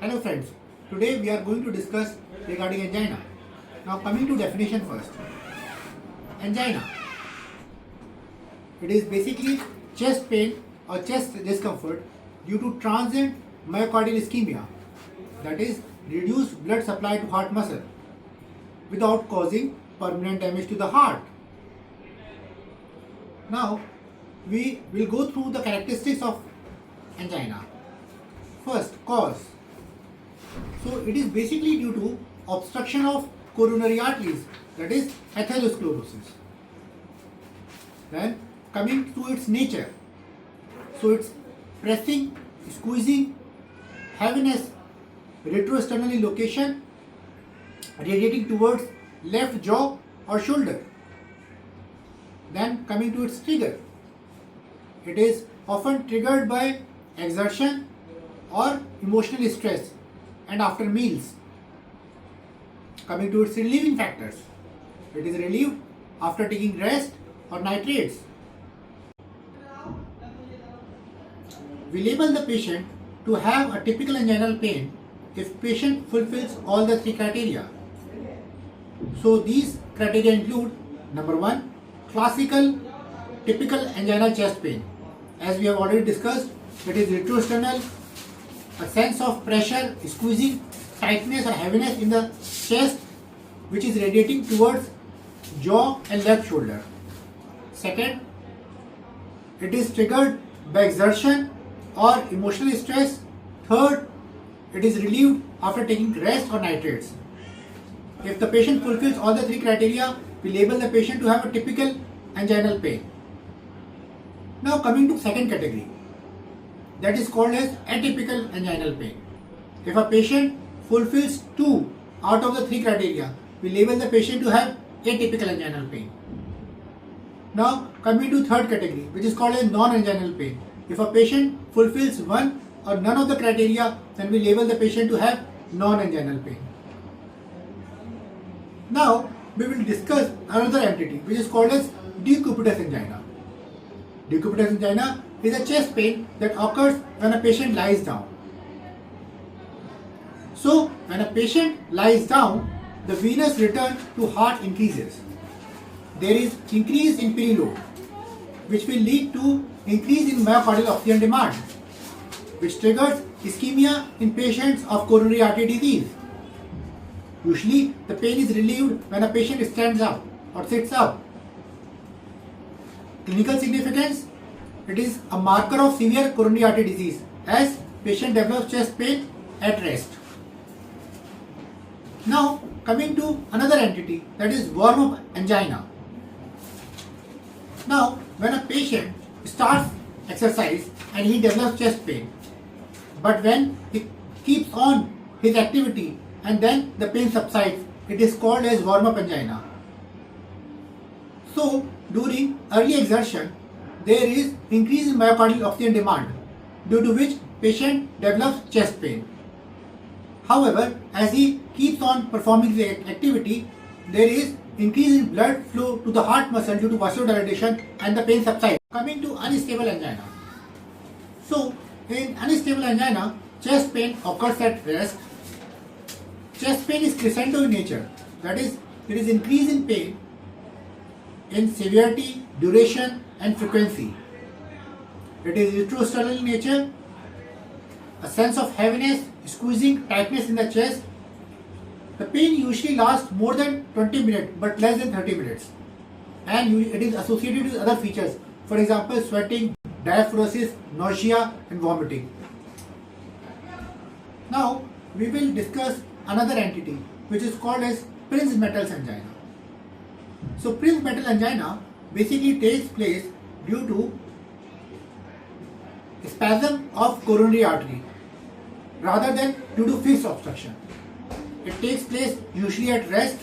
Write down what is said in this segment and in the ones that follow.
Hello friends, today we are going to discuss regarding angina. Now coming to definition first. Angina. It is basically chest pain or chest discomfort due to transient myocardial ischemia, that is reduced blood supply to heart muscle without causing permanent damage to the heart. Now we will go through the characteristics of angina. First, cause. So it is basically due to obstruction of coronary arteries, that is atherosclerosis. Then coming to its nature, so it's pressing, squeezing, heaviness, retroesternal location, radiating towards left jaw or shoulder. Then coming to its trigger, it is often triggered by exertion or emotional stress and after meals. Coming to its relieving factors, it is relieved after taking rest or nitrates. We label the patient to have a typical anginal pain if patient fulfills all the three criteria. So these criteria include: number 1, classical typical angina chest pain. As we have already discussed, it is retroesternal, a sense of pressure, squeezing, tightness or heaviness in the chest which is radiating towards jaw and left shoulder. Second, it is triggered by exertion or emotional stress. Third, it is relieved after taking rest or nitrates. If the patient fulfills all the three criteria, we label the patient to have a typical anginal pain. Now coming to second category, that is called as atypical anginal pain. If a patient fulfills 2 out of the 3 criteria, we label the patient to have atypical anginal pain. Now coming to third category, which is called as non-anginal pain. If a patient fulfills 1 or none of the criteria, then we label the patient to have non-anginal pain. Now we will discuss another entity which is called as decubitus angina. Decubitus angina is a chest pain that occurs when a patient lies down. So when a patient lies down, the venous return to heart increases. There is increase in periload, which will lead to increase in myocardial oxygen demand, which triggers ischemia in patients of coronary artery disease. Usually the pain is relieved when a patient stands up or sits up. Clinical significance: it is a marker of severe coronary artery disease as patient develops chest pain at rest. Now coming to another entity, that is warm-up angina. Now when a patient starts exercise and he develops chest pain, but when he keeps on his activity and then the pain subsides, it is called as warm-up angina. So during early exertion, there is increase in myocardial oxygen demand, due to which patient develops chest pain. However, as he keeps on performing the activity, there is increase in blood flow to the heart muscle due to vasodilation and the pain subsides. Coming to unstable angina. So in unstable angina, chest pain occurs at rest. Chest pain is crescendo in nature, that is, there is increase in pain in severity, duration and frequency. It is retroesternal in nature, a sense of heaviness, squeezing, tightness in the chest. The pain usually lasts more than 20 minutes but less than 30 minutes, and it is associated with other features, for example sweating, diaphoresis, nausea and vomiting. Now we will discuss another entity which is called as prinzmetal angina. So prinzmetal angina basically takes place due to spasm of coronary artery rather than due to fixed obstruction. It takes place usually at rest,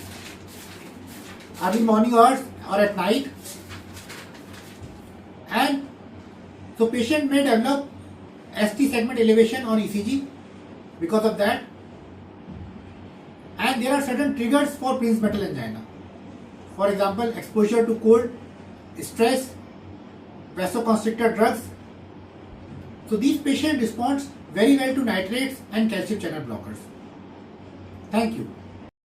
early morning hours or at night, and so patient may develop ST segment elevation on ECG because of that. And there are certain triggers for prinzmetal angina. For example, exposure to cold, stress, vasoconstrictor drugs. So these patient responds very well to nitrates and calcium channel blockers. Thank you.